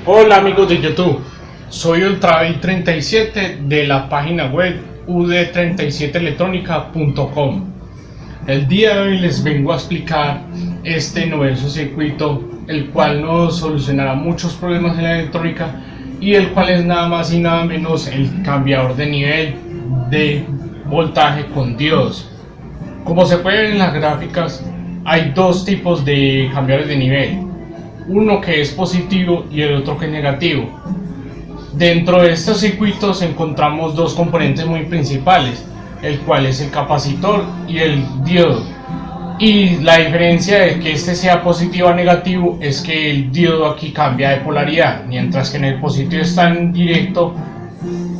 Hola amigos de YouTube, soy Ultraday37 de la página web ud37electronica.com. El día de hoy les vengo a explicar este novedoso circuito, el cual nos solucionará muchos problemas en la electrónica y el cual es nada más y nada menos el cambiador de nivel de voltaje con diodos. Como se puede ver en las gráficas, hay dos tipos de cambiadores de nivel, uno que es positivo y el otro que es negativo. Dentro de estos circuitos encontramos dos componentes muy principales, el cual es el capacitor y el diodo. Y la diferencia de que este sea positivo a negativo es que el diodo aquí cambia de polaridad, mientras que en el positivo está en directo,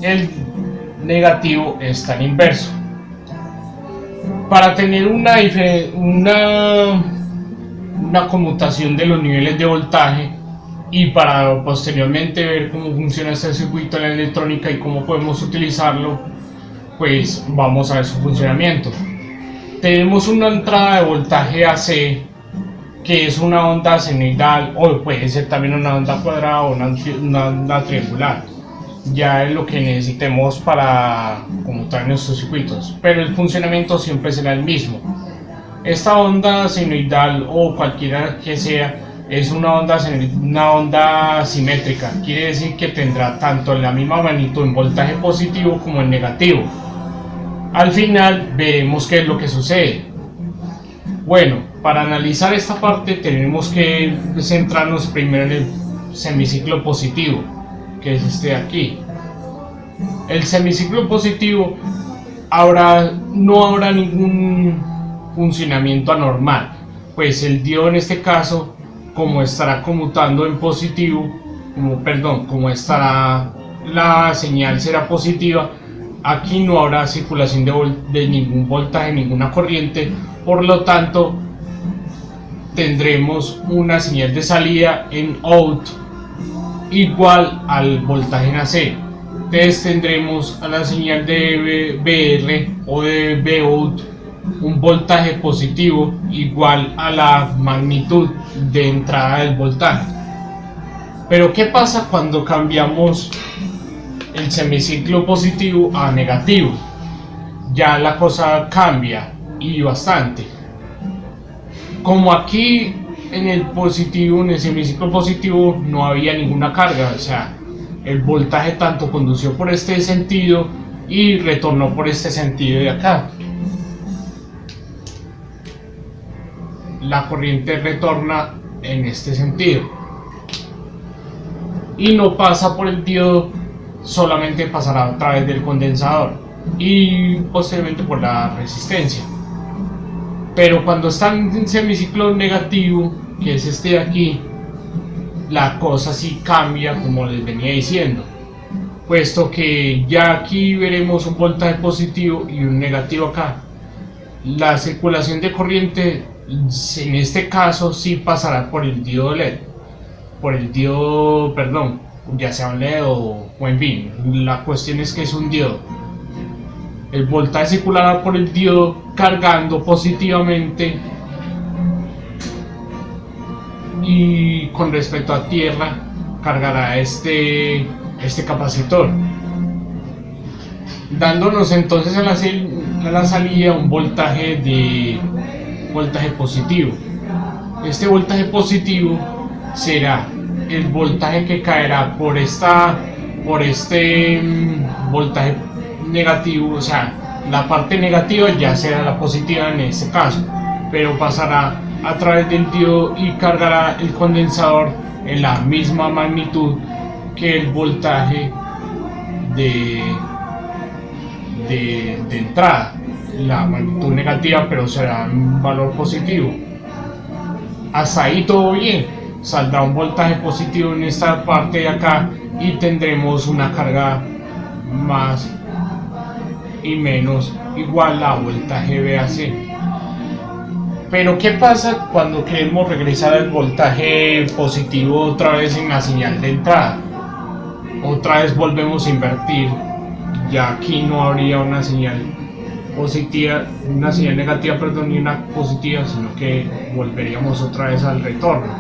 el negativo está en inverso. Para tener una conmutación de los niveles de voltaje y para posteriormente ver cómo funciona este circuito en la electrónica y cómo podemos utilizarlo, pues vamos a ver su funcionamiento. Tenemos una entrada de voltaje AC, que es una onda senoidal, o puede ser también una onda cuadrada o una onda triangular. Ya es lo que necesitemos para conmutar nuestros circuitos, pero el funcionamiento siempre será el mismo. Esta onda senoidal o cualquiera que sea es una onda simétrica, quiere decir que tendrá tanto la misma magnitud en voltaje positivo como en negativo. Al final veremos qué es lo que sucede. Bueno, para analizar esta parte tenemos que centrarnos primero en el semiciclo positivo, que es este de aquí. El semiciclo positivo no habrá ningún funcionamiento anormal, pues el diodo en este caso, como estará conmutando en positivo, como estará la señal será positiva, aquí no habrá circulación de ningún voltaje, ninguna corriente, por lo tanto tendremos una señal de salida en out igual al voltaje en AC. Entonces tendremos a la señal de BR o de Bout un voltaje positivo igual a la magnitud de entrada del voltaje. Pero ¿qué pasa cuando cambiamos el semiciclo positivo a negativo? Ya la cosa cambia y bastante. Como aquí en el semiciclo positivo no había ninguna carga, o sea, el voltaje tanto condució por este sentido y retornó por este sentido de acá. La corriente retorna en este sentido y no pasa por el diodo, solamente pasará a través del condensador y posteriormente por la resistencia. Pero cuando está en semiciclo negativo, que es este de aquí, la cosa sí cambia, como les venía diciendo, puesto que ya aquí veremos un voltaje positivo y un negativo acá. La circulación de corriente en este caso sí pasará por el diodo LED, ya sea un LED o en fin, la cuestión es que es un diodo. El voltaje circulará por el diodo cargando positivamente, y con respecto a tierra cargará este capacitor, dándonos entonces a la salida un voltaje positivo. Este voltaje positivo será el voltaje que caerá por este voltaje negativo, o sea, la parte negativa ya será la positiva en este caso, pero pasará a través del diodo y cargará el condensador en la misma magnitud que el voltaje de entrada, la magnitud negativa, pero será un valor positivo. Hasta ahí todo bien, saldrá un voltaje positivo en esta parte de acá y tendremos una carga más y menos igual a voltaje VAC. Pero ¿qué pasa cuando queremos regresar al voltaje positivo otra vez en la señal de entrada? Otra vez volvemos a invertir, ya aquí no habría una señal negativa, ni una positiva, sino que volveríamos otra vez al retorno.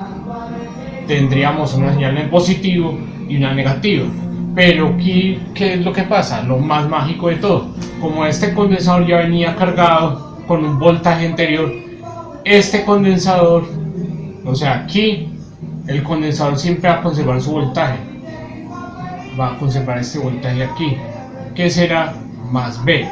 tendríamos una señal en positivo y una negativa. Pero aquí, ¿qué es lo que pasa? Lo más mágico de todo, como este condensador ya venía cargado con un voltaje anterior, este condensador, o sea, aquí el condensador siempre va a conservar su voltaje, va a conservar este voltaje aquí, que será más B.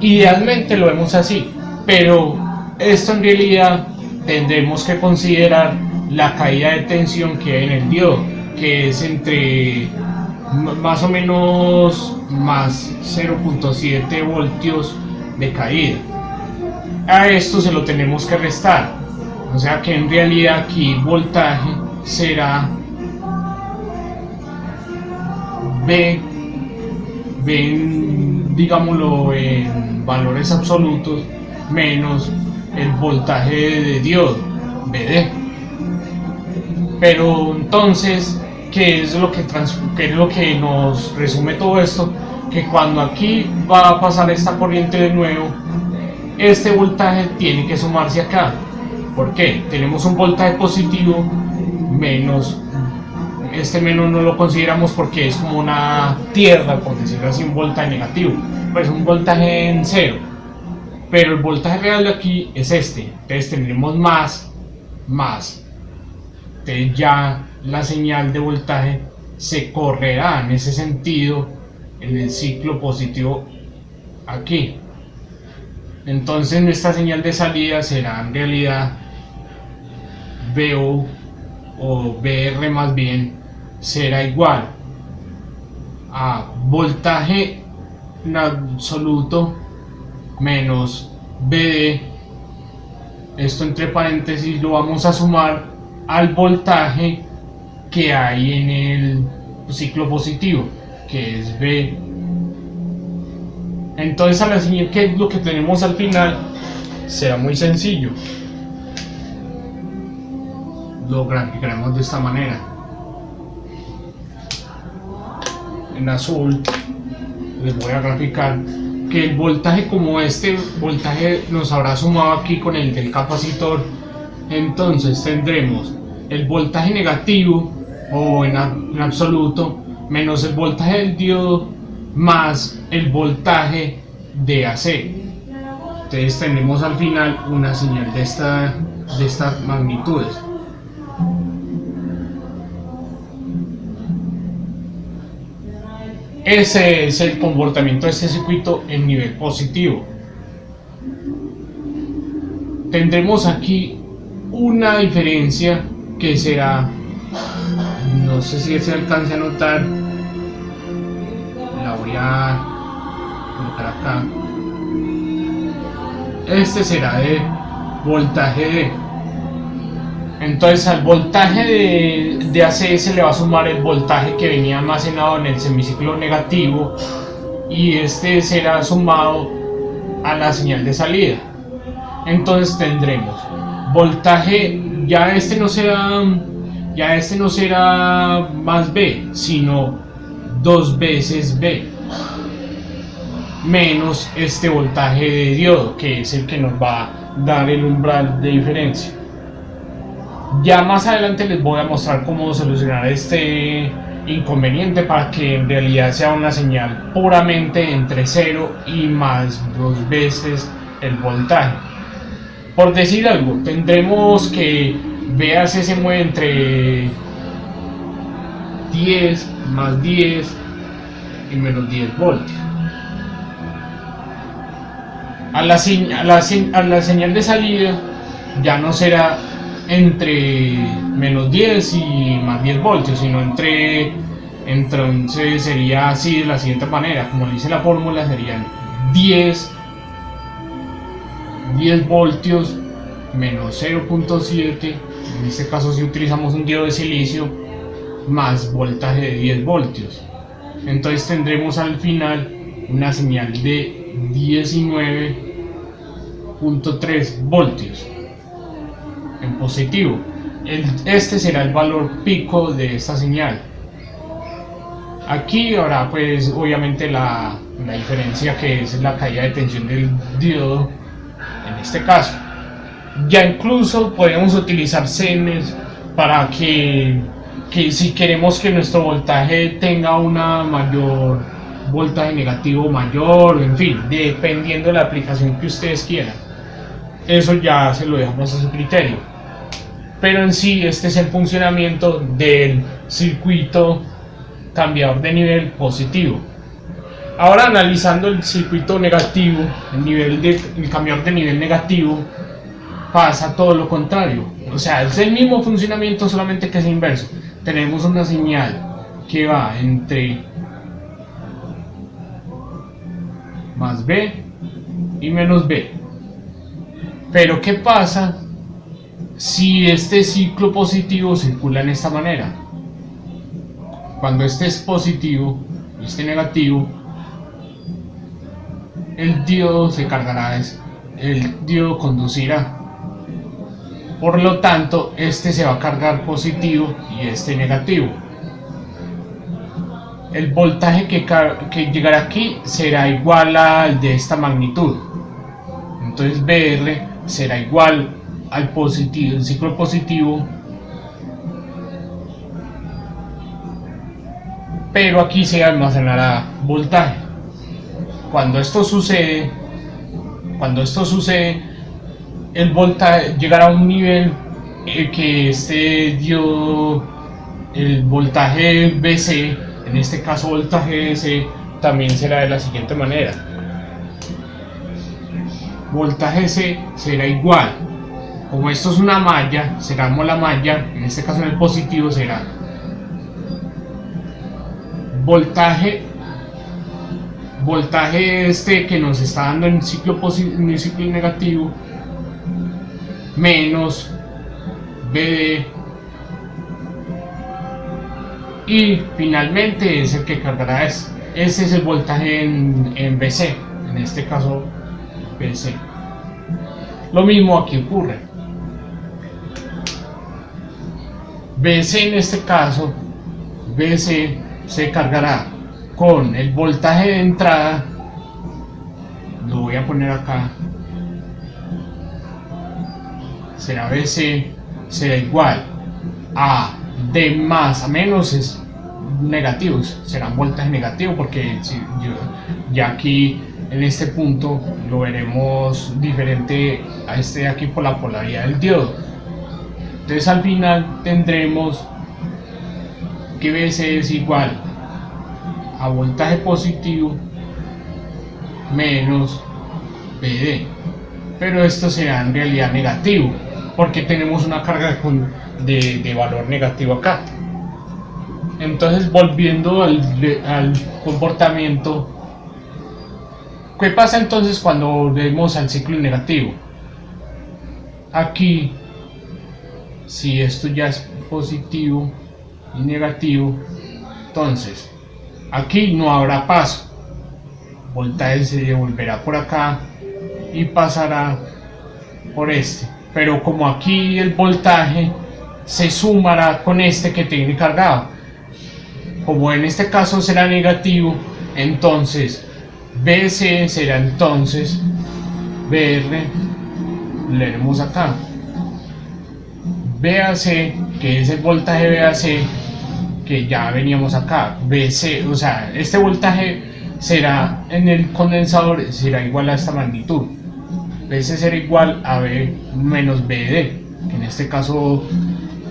Idealmente lo vemos así, pero esto en realidad tendremos que considerar la caída de tensión que hay en el diodo, que es entre más o menos más 0.7 voltios de caída. A esto se lo tenemos que restar, o sea que en realidad aquí voltaje será B, digámoslo en valores absolutos, menos el voltaje de diodo, BD. Pero entonces, ¿qué es lo que nos resume todo esto? Que cuando aquí va a pasar esta corriente de nuevo, este voltaje tiene que sumarse acá. ¿Por qué? Tenemos un voltaje positivo menos, este menos no lo consideramos porque es como una tierra, por decirlo así, un voltaje negativo, pues un voltaje en cero. Pero el voltaje real de aquí es este, entonces tendremos más. Entonces ya la señal de voltaje se correrá en ese sentido en el ciclo positivo aquí. Entonces nuestra señal de salida será en realidad VO o VR más bien, será igual a voltaje en absoluto menos BD, esto entre paréntesis lo vamos a sumar al voltaje que hay en el ciclo positivo, que es B. Entonces a la señal, ¿qué es lo que tenemos al final? Será muy sencillo, lo graficaremos de esta manera. En azul les voy a graficar que el voltaje, como este voltaje nos habrá sumado aquí con el del capacitor, entonces tendremos el voltaje negativo o en absoluto menos el voltaje del diodo más el voltaje de AC. Entonces tendremos al final una señal de estas magnitudes. Ese es el comportamiento de este circuito en nivel positivo. Tendremos aquí una diferencia que será, no sé si se alcance a notar, la voy a colocar acá. Este será de voltaje D. Entonces al voltaje de AC se le va a sumar el voltaje que venía almacenado en el semiciclo negativo, y este será sumado a la señal de salida. Entonces tendremos voltaje, ya este no será más B, sino 2 veces B, menos este voltaje de diodo, que es el que nos va a dar el umbral de diferencia. Ya más adelante les voy a mostrar cómo solucionar este inconveniente para que en realidad sea una señal puramente entre 0 y más 2 veces el voltaje. Por decir algo, tendremos que VAC se mueve entre 10 más 10 y menos 10 voltios. A la señal de salida ya no será entre menos 10 y más 10 voltios, sino entonces sería así de la siguiente manera, como dice la fórmula, serían 10 voltios menos 0.7, en este caso si utilizamos un diodo de silicio, más voltaje de 10 voltios. Entonces tendremos al final una señal de 19.3 voltios en positivo. Este será el valor pico de esta señal. Aquí habrá pues obviamente la diferencia, que es la caída de tensión del diodo en este caso. Ya incluso podemos utilizar senes para que si queremos que nuestro voltaje tenga una mayor voltaje negativo mayor, en fin, dependiendo de la aplicación que ustedes quieran. Eso ya se lo dejamos a su criterio. Pero en sí este es el funcionamiento del circuito cambiador de nivel positivo. Ahora analizando el circuito negativo, el cambiador de nivel negativo, pasa todo lo contrario. O sea, es el mismo funcionamiento, solamente que es inverso. Tenemos una señal que va entre más B y menos B. Pero ¿qué pasa si este ciclo positivo circula en esta manera? Cuando este es positivo y este negativo, el diodo se cargará, el diodo conducirá. Por lo tanto, este se va a cargar positivo y este negativo. El voltaje que llegará aquí será igual al de esta magnitud. Entonces BR será igual al positivo, el ciclo positivo, pero aquí se almacenará voltaje. Cuando esto sucede, el voltaje llegará a un nivel que dio el voltaje BC, en este caso voltaje DC, también será de la siguiente manera. Voltaje C será igual, como esto es una malla, será la malla, en este caso en el positivo será voltaje que nos está dando en el ciclo negativo menos BD, y finalmente es el que cargará ese es el voltaje en BC, en este caso BC. Lo mismo aquí ocurre. BC en este caso, BC se cargará con el voltaje de entrada, lo voy a poner acá, será BC, será igual a de más a menos es negativos, serán voltaje negativo, porque ya aquí en este punto lo veremos diferente a este de aquí por la polaridad del diodo. Entonces al final tendremos que BC es igual a voltaje positivo menos BD, pero esto será en realidad negativo porque tenemos una carga de valor negativo acá. Entonces, volviendo al comportamiento, ¿qué pasa entonces cuando volvemos al ciclo negativo? Aquí, si esto ya es positivo y negativo, entonces aquí no habrá paso, voltaje se devolverá por acá y pasará por este, pero como aquí el voltaje se sumará con este que tiene cargado, como en este caso será negativo, entonces BC será entonces BR, leeremos acá BAC, que es el voltaje BAC que ya veníamos acá, BC, o sea, este voltaje será en el condensador, será igual a esta magnitud, BC será igual a B menos BD, que en este caso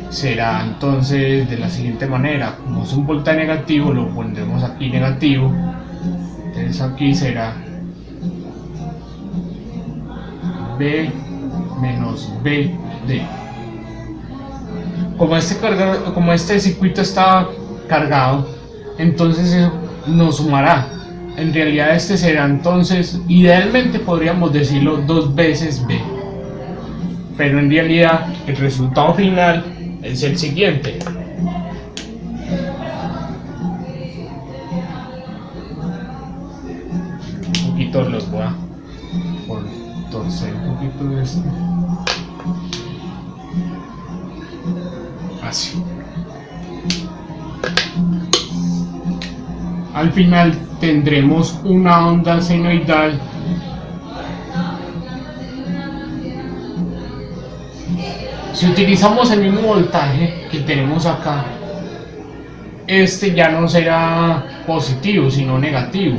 será entonces de la siguiente manera, como es un voltaje negativo, lo pondremos aquí negativo, entonces aquí será B menos BD. Como este circuito está cargado, entonces eso nos sumará. En realidad este será entonces, idealmente podríamos decirlo 2 veces B, pero en realidad el resultado final es el siguiente. Un poquito los voy a torcer un poquito de esto. Así. Al final tendremos una onda senoidal Si utilizamos el mismo voltaje que tenemos acá, este ya no será positivo sino negativo.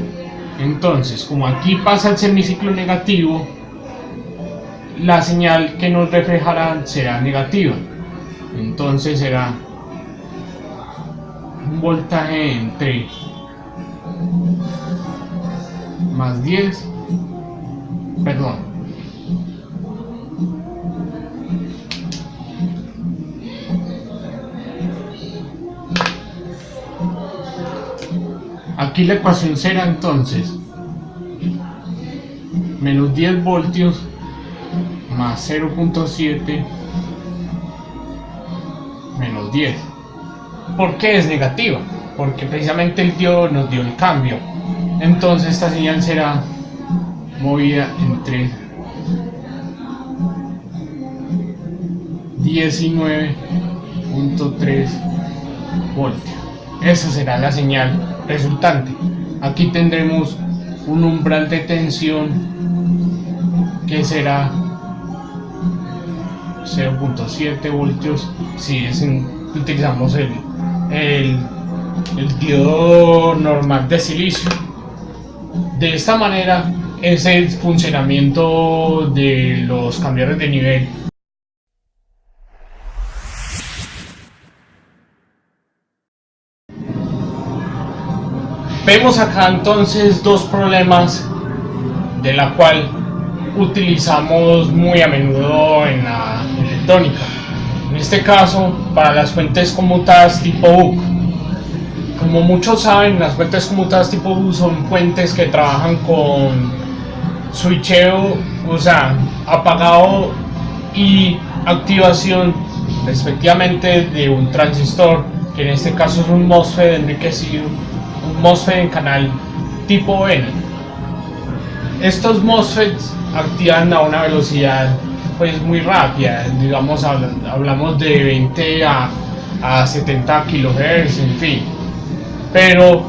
Entonces, como aquí pasa el semiciclo negativo, la señal que nos reflejará será negativa. Entonces será un voltaje entre más 10, perdón, aquí la ecuación será entonces menos 10 voltios más 0.7 menos 10. ¿Por qué es negativa? Porque precisamente el diodo nos dio el cambio. Entonces esta señal será movida entre 19.3 voltios. Esa será la señal resultante. Aquí tendremos un umbral de tensión que será 0.7 voltios si utilizamos el diodo normal de silicio. De esta manera es el funcionamiento de los cambiadores de nivel. Vemos acá entonces dos problemas de la cual utilizamos muy a menudo en la electrónica. En este caso, para las fuentes conmutadas tipo buck. Como muchos saben, las fuentes conmutadas tipo buck son fuentes que trabajan con switcheo, o sea, apagado y activación respectivamente de un transistor, que en este caso es un MOSFET enriquecido, un MOSFET en canal tipo N. Estos MOSFETs activan a una velocidad pues muy rápida, digamos hablamos de 20 a 70 kHz, en fin, pero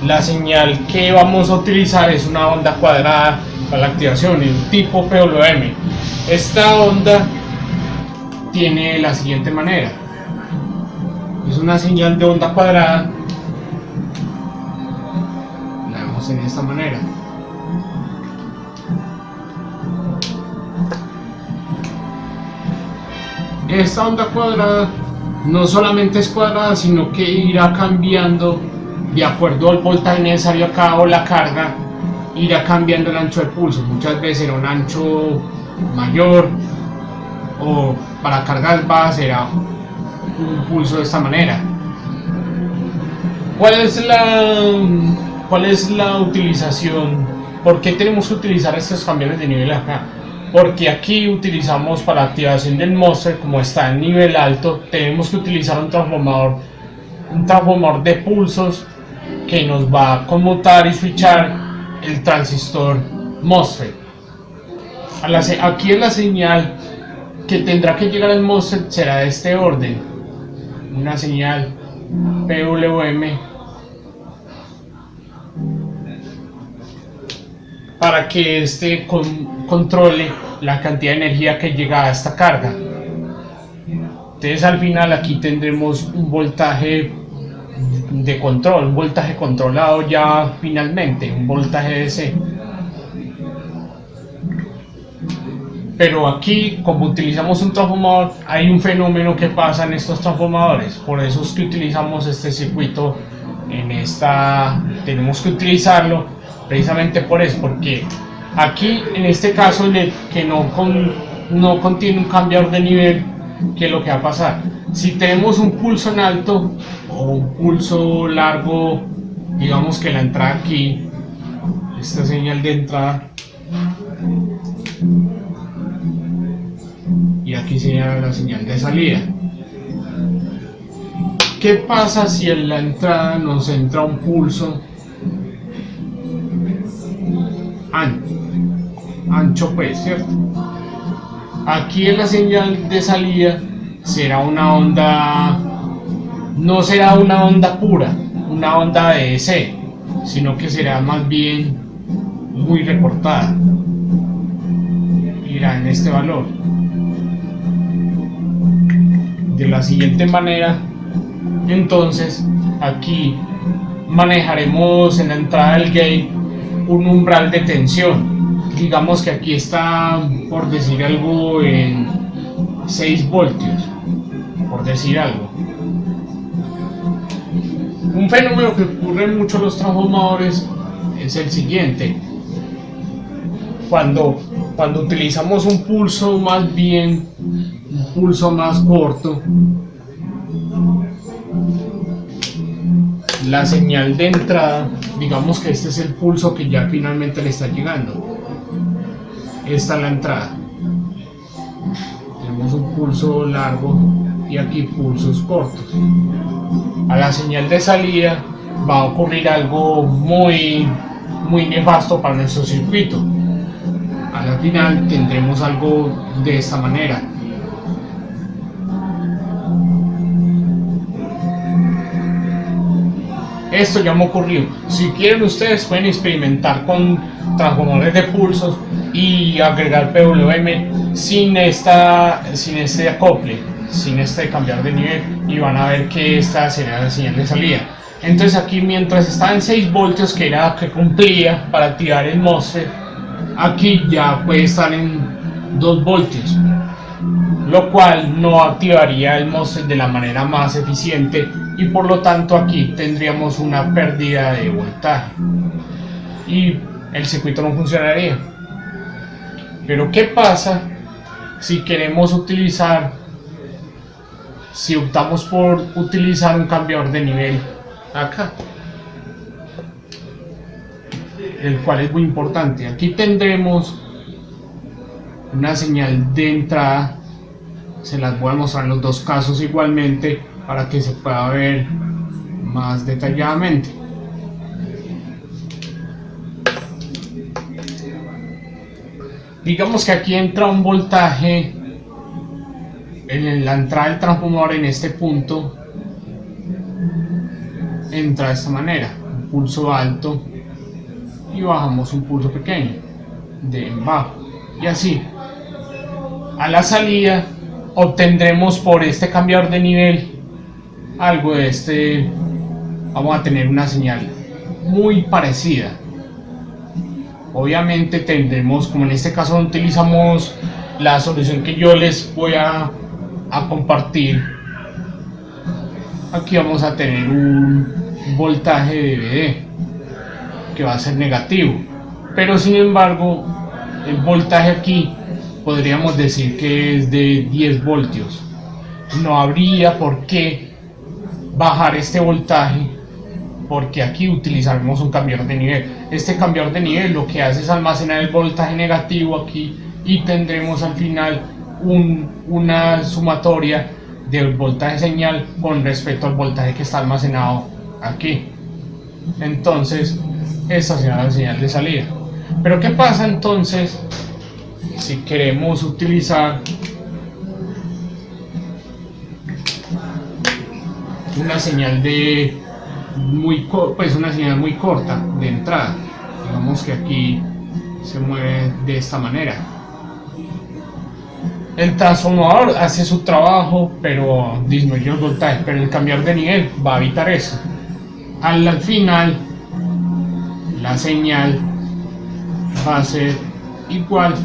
la señal que vamos a utilizar es una onda cuadrada para la activación, el tipo PWM. Esta onda tiene la siguiente manera: es una señal de onda cuadrada, la vemos en esta manera. Esta onda cuadrada no solamente es cuadrada, sino que irá cambiando de acuerdo al voltaje necesario acá o la carga, irá cambiando el ancho del pulso. Muchas veces será un ancho mayor, o para cargas bajas será un pulso de esta manera. ¿Cuál es la utilización? ¿Por qué tenemos que utilizar estos cambiadores de nivel acá? Porque aquí utilizamos para la activación del MOSFET, como está en nivel alto, tenemos que utilizar un transformador de pulsos que nos va a conmutar y switchar el transistor MOSFET. Aquí en la señal que tendrá que llegar al MOSFET será de este orden: una señal PWM, para que este controle la cantidad de energía que llega a esta carga. Entonces al final aquí tendremos un voltaje de control, un voltaje controlado ya finalmente, un voltaje DC. Pero aquí, como utilizamos un transformador, hay un fenómeno que pasa en estos transformadores. Por eso es que utilizamos este circuito tenemos que utilizarlo precisamente por eso, porque aquí en este caso que no contiene un cambiador de nivel, ¿qué es lo que va a pasar? Si tenemos un pulso en alto o un pulso largo, digamos que la entrada aquí, esta señal de entrada, y aquí sería la señal de salida. ¿Qué pasa si en la entrada nos entra un pulso ancho, pues, ¿cierto? Aquí en la señal de salida será una onda, no será una onda pura, una onda de DC, sino que será más bien muy recortada, irá en este valor. de la siguiente manera. Entonces aquí manejaremos en la entrada del gate un umbral de tensión. Digamos que aquí está, por decir algo, en 6 voltios, por decir algo. Un fenómeno que ocurre mucho en los transformadores es el siguiente: cuando utilizamos un pulso más corto, la señal de entrada, digamos que este es el pulso que ya finalmente le está llegando, esta es la entrada, tenemos un pulso largo y aquí pulsos cortos. A la señal de salida va a ocurrir algo muy nefasto para nuestro circuito. A la final tendremos algo de esta manera. Esto ya me ocurrió. Si quieren, ustedes pueden experimentar con transformadores de pulsos y agregar PWM sin este acople, sin este cambiar de nivel, y van a ver que esta será la señal de salida. Entonces aquí, mientras estaba en 6 voltios, que era que cumplía para activar el MOSFET, aquí ya puede estar en 2 voltios, lo cual no activaría el MOSFET de la manera más eficiente, y por lo tanto aquí tendríamos una pérdida de voltaje y el circuito no funcionaría. Pero ¿qué pasa si queremos si optamos por utilizar un cambiador de nivel acá, el cual es muy importante? Aquí tendremos una señal de entrada, se las voy a mostrar en los dos casos igualmente para que se pueda ver más detalladamente. Digamos que aquí entra un voltaje en la entrada del transformador, en este punto entra de esta manera, un pulso alto, y bajamos un pulso pequeño de en bajo, y así a la salida obtendremos por este cambiador de nivel algo de este. Vamos a tener una señal muy parecida. Obviamente tendremos, como en este caso utilizamos la solución que yo les voy a compartir, aquí vamos a tener un voltaje de VD que va a ser negativo, pero sin embargo el voltaje aquí podríamos decir que es de 10 voltios. No habría por qué bajar este voltaje, porque aquí utilizaremos un cambiador de nivel. Este cambiador de nivel lo que hace es almacenar el voltaje negativo aquí, y tendremos al final una sumatoria del voltaje señal con respecto al voltaje que está almacenado aquí. Entonces esta será la señal de salida. Pero ¿qué pasa entonces si queremos utilizar una señal una señal muy corta de entrada? Digamos que aquí se mueve de esta manera. El transformador hace su trabajo, pero disminuye el voltaje, pero el cambiador de nivel va a evitar eso. Al final la señal va a ser igual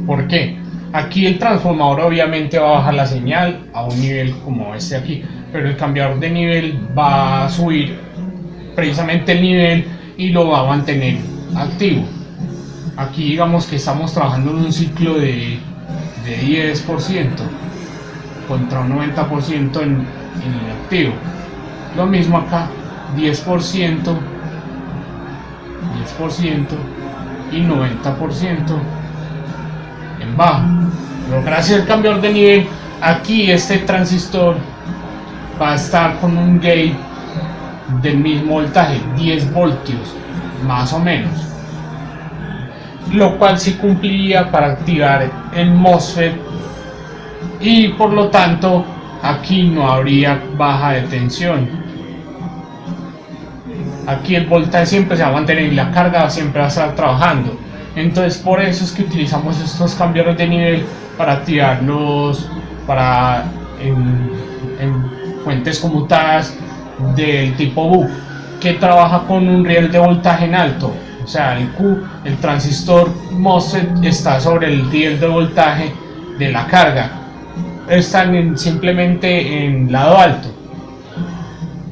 ¿por qué? Aquí el transformador obviamente va a bajar la señal a un nivel como este aquí, pero el cambiador de nivel va a subir precisamente el nivel y lo va a mantener activo. Aquí digamos que estamos trabajando en un ciclo de 10% contra un 90% en inactivo. Lo mismo acá, 10% y 90% en bajo. Pero gracias al cambiador de nivel, aquí este transistor va a estar con un gate del mismo voltaje, 10 voltios más o menos, lo cual sí cumplía para activar el MOSFET, y por lo tanto aquí no habría baja de tensión. Aquí el voltaje siempre se va a mantener y la carga siempre va a estar trabajando. Entonces por eso es que utilizamos estos cambiadores de nivel para activarlos para en fuentes conmutadas del tipo BU, que trabaja con un riel de voltaje en alto. O sea, el transistor MOSFET está sobre el riel de voltaje de la carga. Están simplemente en lado alto.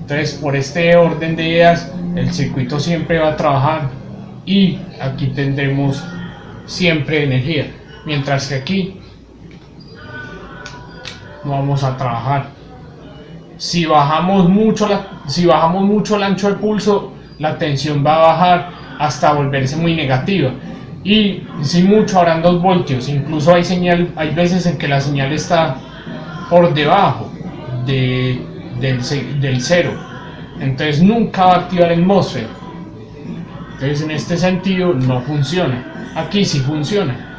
Entonces, por este orden de ideas, el circuito siempre va a trabajar y aquí tendremos siempre energía. Mientras que aquí no vamos a trabajar. Si bajamos mucho el ancho de pulso, la tensión va a bajar hasta volverse muy negativa. Y si mucho habrán 2 voltios. Incluso hay veces en que la señal está por debajo del cero. Entonces nunca va a activar el MOSFET. Entonces en este sentido no funciona. Aquí sí funciona.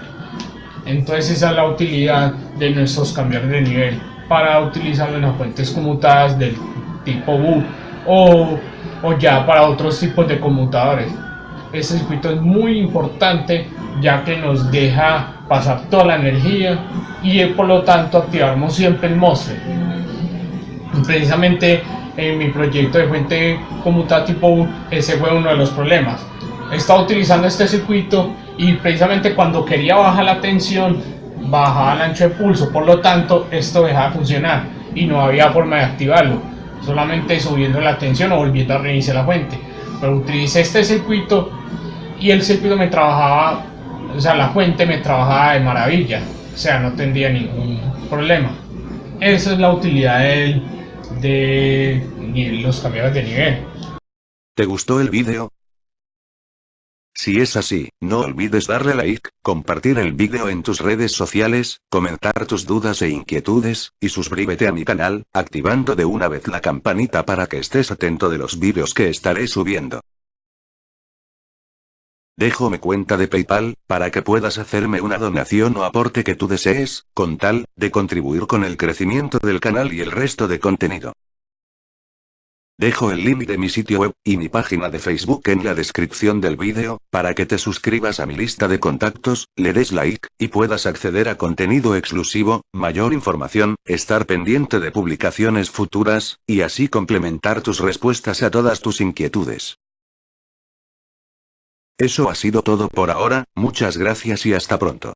Entonces esa es la utilidad de nuestros cambiadores de nivel, para utilizarlo en las fuentes conmutadas del tipo BU o ya para otros tipos de conmutadores. Este circuito es muy importante ya que nos deja pasar toda la energía y por lo tanto activamos siempre el MOSFET. Precisamente en mi proyecto de fuente conmutada tipo BU, ese fue uno de los problemas. Estaba utilizando este circuito y precisamente cuando quería bajar la tensión bajaba el ancho de pulso, por lo tanto esto dejaba de funcionar y no había forma de activarlo, solamente subiendo la tensión o volviendo a reiniciar la fuente. Pero utilicé este circuito y el circuito me trabajaba, o sea, la fuente me trabajaba de maravilla, o sea, no tendría ningún problema. Esa es la utilidad de los cambiadores de nivel. ¿Te gustó el vídeo? Si es así, no olvides darle like, compartir el vídeo en tus redes sociales, comentar tus dudas e inquietudes, y suscríbete a mi canal, activando de una vez la campanita para que estés atento de los vídeos que estaré subiendo. Dejo mi cuenta de PayPal, para que puedas hacerme una donación o aporte que tú desees, con tal de contribuir con el crecimiento del canal y el resto de contenido. Dejo el link de mi sitio web y mi página de Facebook en la descripción del vídeo, para que te suscribas a mi lista de contactos, le des like, y puedas acceder a contenido exclusivo, mayor información, estar pendiente de publicaciones futuras, y así complementar tus respuestas a todas tus inquietudes. Eso ha sido todo por ahora, muchas gracias y hasta pronto.